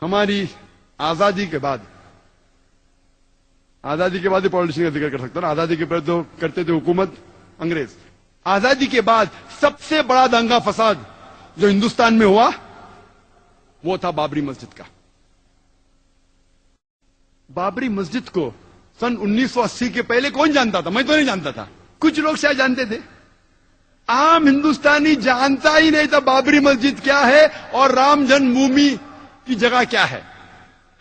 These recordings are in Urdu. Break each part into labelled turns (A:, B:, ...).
A: ہماری آزادی کے بعد ہی پالیٹیشین کا ذکر کر سکتا ہوں نا. آزادی کے پہلے تو کرتے تھے حکومت انگریز. آزادی کے بعد سب سے بڑا دنگا فساد جو ہندوستان میں ہوا وہ تھا بابری مسجد کا. بابری مسجد کو سن 1980 کے پہلے کون جانتا تھا؟ میں تو نہیں جانتا تھا. کچھ لوگ شاید جانتے تھے. عام ہندوستانی جانتا ہی نہیں تھا بابری مسجد کیا ہے اور رام جنم بھومی کی جگہ کیا ہے.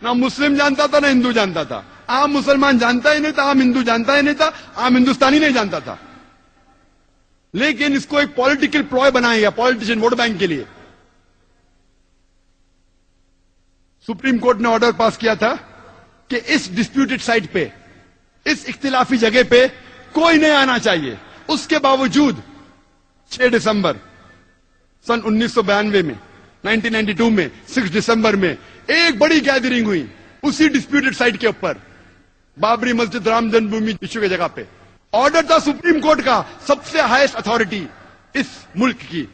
A: نہ مسلم جانتا تھا نہ ہندو جانتا تھا. عام مسلمان جانتا ہی نہیں تھا, عام ہندو جانتا ہی نہیں تھا, عام ہندوستانی نہیں جانتا تھا. لیکن اس کو ایک پولیٹیکل پلوئے بنایا گیا پولیٹیشین ووٹ بینک کے لیے. سپریم کورٹ نے آرڈر پاس کیا تھا کہ اس ڈسپیوٹڈ سائٹ پہ, اس اختلافی جگہ پہ کوئی نہیں آنا چاہیے. اس کے باوجود 6 دسمبر سن 1992 میں 1992 میں 6 دسمبر میں ایک بڑی گیدرنگ ہوئی اسی ڈسپیوٹڈ سائٹ کے اوپر, بابری مسجد رام جنم بھومی ایشو کی جگہ پہ. آرڈر تھا سپریم کورٹ کا, سب سے ہائیسٹ اتھارٹی اس ملک کی.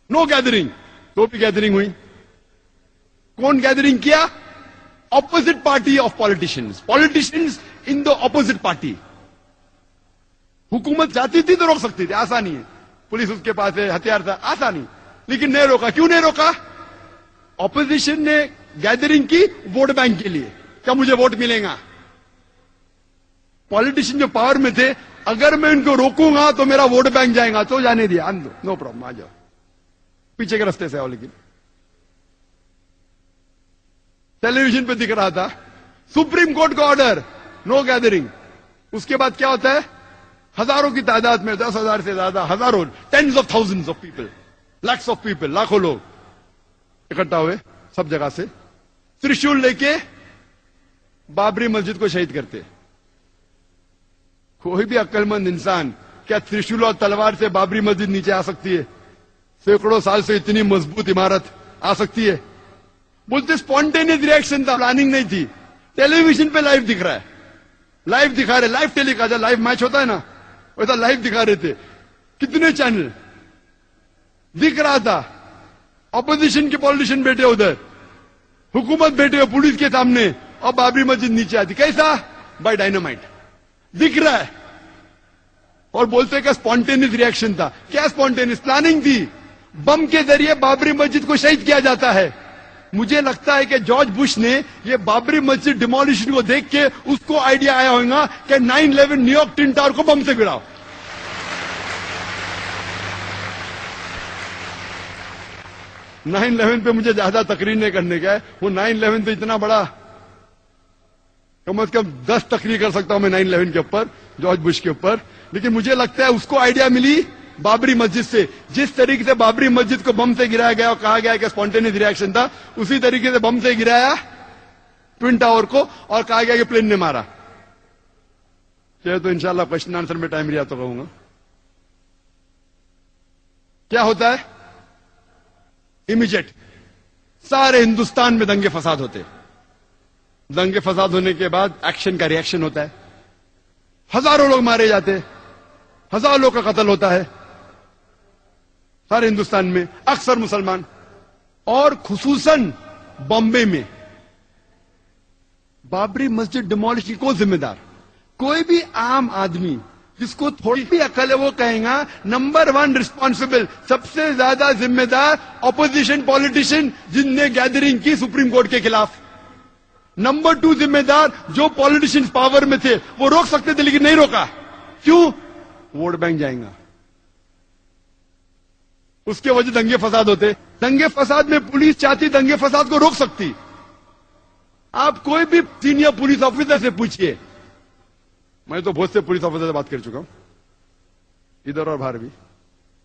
A: نو گیدرنگ. تو بھی گیدرنگ ہوئی. کون گیدرنگ کیا؟ Opposite party of politicians in the opposite party. حکومت چاہتی تھی تو روک سکتی تھی, آسانی ہے. پولیس اس کے پاس ہے, ہتھیار تھا, آسانی. لیکن نہیں روکا. کیوں نہیں روکا؟ اپوزیشن نے گیدرنگ کی ووٹ بینک کے لیے, کیا مجھے ووٹ ملے گا. پالیٹیشین جو پاور میں تھے, اگر میں ان کو روکوں گا تو میرا ووٹ بینک جائے گا, تو جانے دیا, آن دو, نو پرابلم, آ جاؤ, پیچھے کے رستے سے آؤ. لیکن ٹیلی ویژن پہ دکھ رہا تھا سپریم کورٹ کا آرڈر, نو گیدرنگ. اس کے بعد کیا ہوتا ہے؟ ہزاروں کی تعداد میں, 10,000 سے زیادہ, ہزاروں, tens of thousands of people, lakhs of people, لاکھوں لوگ اکٹھا ہوئے سب جگہ سے, ترشول لے کے بابری مسجد کو شہید کرتے. کوئی بھی عقل مند انسان کیا ترشول اور تلوار سے بابری مسجد نیچے آ سکتی ہے؟ سینکڑوں سال سے اتنی مضبوط عمارت آ سکتی ہے؟ بولتے اسپونٹینیس ریئیکشن تھا, پلاننگ نہیں تھی. ٹیلی ویژن پہ لائیو دکھ رہا ہے, لائیو دکھا رہے, لائیو ٹیلی کاسٹ, لائیو میچ ہوتا ہے نا ویسا لائیو دکھا رہے تھے. کتنے چینل دکھ رہا تھا. اپوزیشن کے پالیٹیشین بیٹھے ادھر, حکومت بیٹھے ہو پولیس کے سامنے, اور بابری مسجد نیچے آتی. کیسا؟ By dynamite. دکھ رہا ہے. اور بولتے کہ اسپونٹینیس ریئیکشن تھا. کیا اسپونٹینیس؟ پلاننگ تھی. بم کے ذریعے بابری مسجد کو شہید کیا جاتا ہے. مجھے لگتا ہے کہ جارج بش نے یہ بابری مسجد ڈیمولیشن کو دیکھ کے اس کو آئیڈیا آیا ہوگا کہ 9/11 نیو یارک ٹن ٹاور کو بم سے گراؤ. 9/11 پہ مجھے زیادہ تقریر نہیں کرنے کا ہے. وہ 9/11 پہ اتنا بڑا, کم از کم 10 تقریر کر سکتا ہوں میں 9/11 کے اوپر, جارج بش کے اوپر. لیکن مجھے لگتا ہے اس کو آئیڈیا ملی بابری مسجد سے. جس طریقے سے بابری مسجد کو بم سے گرایا گیا اور کہا گیا کہ اسپونٹینیس ریئیکشن تھا, اسی طریقے سے بم سے گرایا ٹوین ٹاور کو اور کہا گیا کہ پلین نے مارا. چاہے تو انشاءاللہ کوشچن آنسر میں ٹائم رہا تو کہوں گا. کیا ہوتا ہے؟ امیجیٹ سارے ہندوستان میں دنگے فساد ہوتے. دنگے فساد ہونے کے بعد ایکشن کا ریئیکشن ہوتا ہے. ہزاروں لوگ مارے جاتے, ہزاروں لوگ کا قتل ہوتا ہے سارے ہندوستان میں, اکثر مسلمان. اور خصوصاً بامبے میں بابری مسجد ڈیمولش کی کون ذمہ دار؟ کوئی بھی عام آدمی جس کو تھوڑی بھی عقل ہے وہ کہیں گا نمبر 1 ریسپانسبل, سب سے زیادہ ذمہ دار اپوزیشن پالیٹیشین جن نے گیدرنگ کی سپریم کورٹ کے خلاف. نمبر 2 ذمہ دار جو پالیٹیشین پاور میں تھے, وہ روک سکتے تھے لیکن نہیں روکا. کیوں؟ ووٹ بینک جائیں گا. اس کے وجہ دنگے فساد ہوتے. دنگے فساد میں پولیس چاہتی دنگے فساد کو روک سکتی. آپ کوئی بھی سینئر پولیس آفیسر سے پوچھئے, میں تو بہت سے پولیس آفیسر سے بات کر چکا ہوں ادھر اور باہر بھی,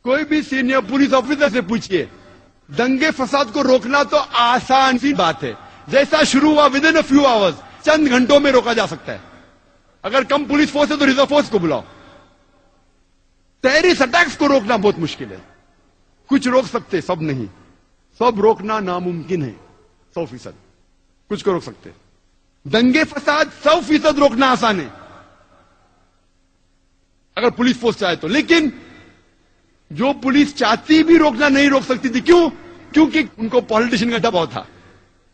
A: کوئی بھی سینئر پولیس آفیسر سے پوچھئے, دنگے فساد کو روکنا تو آسان سی بات ہے. جیسا شروع ہوا with in a few hours, چند گھنٹوں میں روکا جا سکتا ہے. اگر کم پولیس فورس ہے تو ریزرو فورس کو بلاؤ. ٹیررسٹ اٹیکس کو روکنا بہت مشکل ہے. کچھ روک سکتے, سب نہیں. سب روکنا ناممکن ہے 100%. کچھ کو روک سکتے. دنگے فساد 100% روکنا آسان ہے اگر پولیس فورس چاہے تو. لیکن جو پولیس چاہتی بھی روکنا نہیں روک سکتی تھی. کیوں؟ کیونکہ ان کو پالیٹیشین کا دباؤ تھا.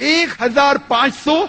A: 1500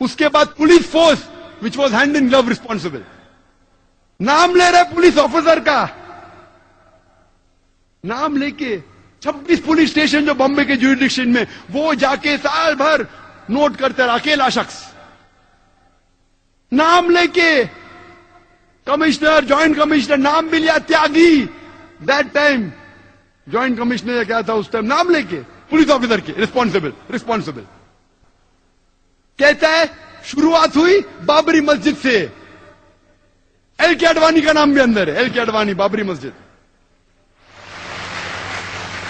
A: اس کے بعد police force which was hand in glove responsible. نام لے رہے پولیس آفیسر کا, نام لے کے 26 پولیس اسٹیشن جو بامبے کے جوریڈکشن میں, وہ جا کے سال بھر نوٹ کرتے رہا, اکیلا شخص نام لے کے, کمشنر, جوائنٹ کمشنر, نام بھی لیا, Tyagi that time joint commissioner کیا تھا اس ٹائم, نام لے کے پولیس آفیسر کے ریسپانسبل. کہتا ہے شروعات ہوئی بابری مسجد سے, ایل کے اڈوانی کا نام بھی اندر ہے, ایل کے اڈوانی بابری مسجد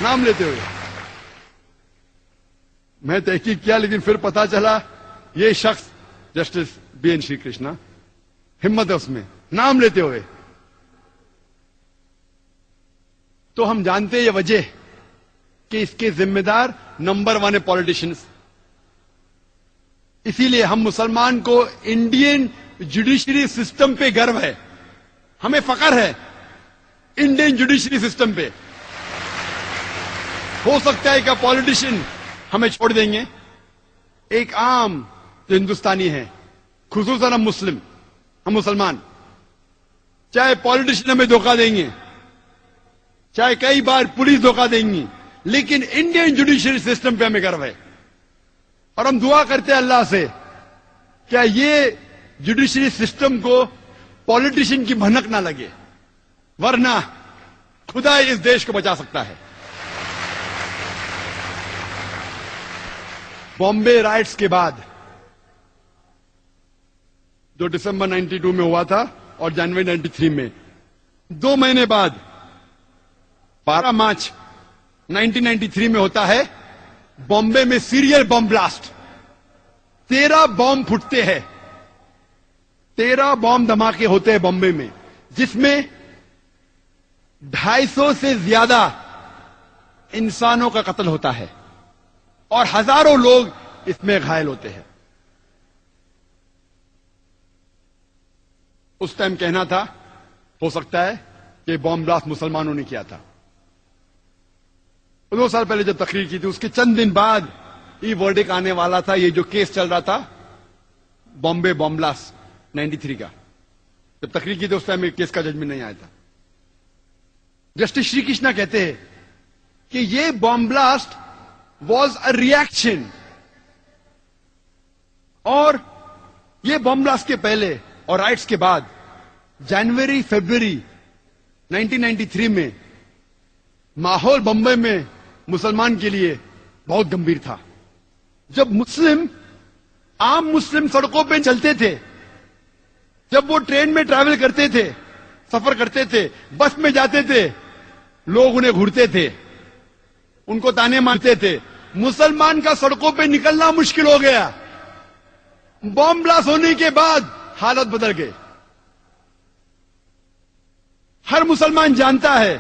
A: نام لیتے ہوئے. میں تحقیق کیا لیکن پھر پتا چلا یہ شخص جسٹس بی این شری کرشنا, ہمت ہے اس میں نام لیتے ہوئے. تو ہم جانتے ہیں یہ وجہ کہ اس کے ذمہ دار نمبر 1 پالیٹیشنز. اسی لیے ہم مسلمان کو انڈین جوڈیشری سسٹم پہ گرو ہے, ہمیں فخر ہے انڈین جوڈیشری سسٹم پہ. ہو سکتا ہے کہ پالیٹیشین ہمیں چھوڑ دیں گے, ایک عام جو ہندوستانی ہے, خصوصاً ہم مسلمان, چاہے پالیٹیشین ہمیں دھوکہ دیں گے, چاہے کئی بار پولیس دھوکہ دیں گی, لیکن انڈین جوڈیشری سسٹم پہ ہمیں گرو ہے. اور ہم دعا کرتے ہیں اللہ سے کیا یہ جوڈیشری سسٹم کو پالیٹیشین کی بھنک نہ لگے, ورنہ خدا اس دیش کو بچا سکتا ہے. بامبے رائٹس کے بعد جو دسمبر 92 میں ہوا تھا اور جنوری 93 میں, 2 مہینے بعد 12 مارچ 1993 میں ہوتا ہے بامبے میں سیریل بم بلاسٹ. 13 بم پھٹتے ہیں, 13 بم دھماکے ہوتے ہیں بامبے میں, جس میں 250 سے زیادہ انسانوں کا قتل ہوتا ہے اور ہزاروں لوگ اس میں گھائل ہوتے ہیں. اس ٹائم کہنا تھا ہو سکتا ہے کہ بم بلاسٹ مسلمانوں نے کیا تھا. 2 سال پہلے جب تقریر کی تھی اس کے چند دن بعد یہ ورڈک آنے والا تھا, یہ جو کیس چل رہا تھا بامبے بم بلاسٹ 93 کا. جب تقریر کی تھی اس ٹائم کیس کا ججمنٹ نہیں آیا تھا. جسٹس شری کرشنا کہتے ہیں کہ یہ bomb blast was a reaction, اور یہ بم بلاسٹ کے پہلے اور رائٹس کے بعد جنوری فیبروری 1993 میں ماحول بمبئی میں مسلمان کے لیے بہت گمبھیر تھا. جب عام مسلم سڑکوں پہ چلتے تھے, جب وہ ٹرین میں ٹریول کرتے تھے, سفر کرتے تھے, بس میں جاتے تھے, لوگ انہیں گھورتے تھے, ان کو تانے مارتے تھے. مسلمان کا سڑکوں پہ نکلنا مشکل ہو گیا. بم بلاسٹ ہونے کے بعد حالت بدل گئی. ہر مسلمان جانتا ہے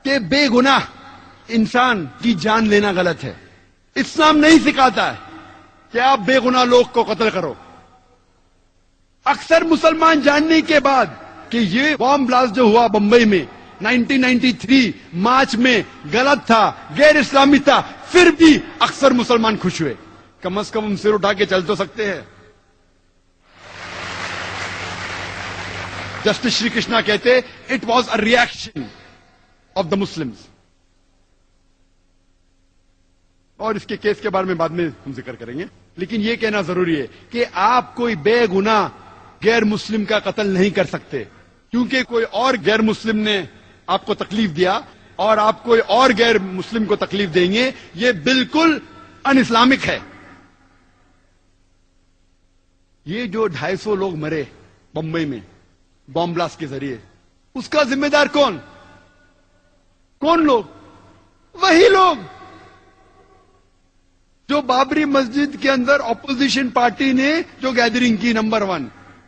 A: کہ بے گناہ انسان کی جان لینا غلط ہے. اسلام نہیں سکھاتا ہے کہ آپ بے گناہ لوگ کو قتل کرو. اکثر مسلمان جاننے کے بعد کہ یہ بم بلاسٹ جو ہوا بمبئی میں 1993 مارچ میں غلط تھا, غیر اسلامی تھا, پھر بھی اکثر مسلمان خوش ہوئے. کم از کم ہم سر اٹھا کے چل تو سکتے ہیں. جسٹس شری کرشنا کہتے it was a reaction of the Muslims. اور اس کے کیس کے بارے میں بعد میں ہم ذکر کریں گے, لیکن یہ کہنا ضروری ہے کہ آپ کوئی بے گناہ غیر مسلم کا قتل نہیں کر سکتے, کیونکہ کوئی اور غیر مسلم نے آپ کو تکلیف دیا اور آپ کوئی اور غیر مسلم کو تکلیف دیں گے, یہ بالکل ان اسلامک ہے. یہ جو 250 لوگ مرے بمبئی میں بم بلاسٹ کے ذریعے, اس کا ذمہ دار کون لوگ؟ وہی لوگ جو بابری مسجد کے اندر اپوزیشن پارٹی نے جو گیدرنگ کی. نمبر 1.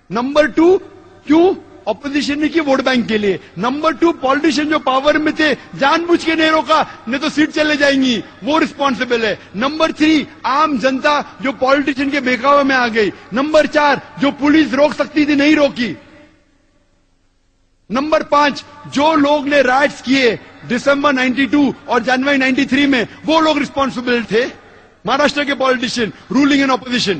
A: نمبر 2, کیوں اپوزیشن نے کی؟ ووٹ بینک کے لیے. نمبر 2, پالیٹیشین جو پاور میں تھے جان بوجھ کے نہیں روکا, نہیں تو سیٹ چلے جائیں گی, وہ ریسپانسبل ہے. نمبر 3, عام جنتا جو پالیٹیشین کے بہکاوے میں آ گئی. نمبر 4, جو پولیس روک سکتی تھی نہیں روکی. نمبر 5, جو لوگ نے رائٹس کیے دسمبر 92 اور جنوری 93 میں, وہ لوگ ریسپانسبل تھے. مہاراشٹر کے پالیٹیشین, رولنگ اینڈ اپوزیشن.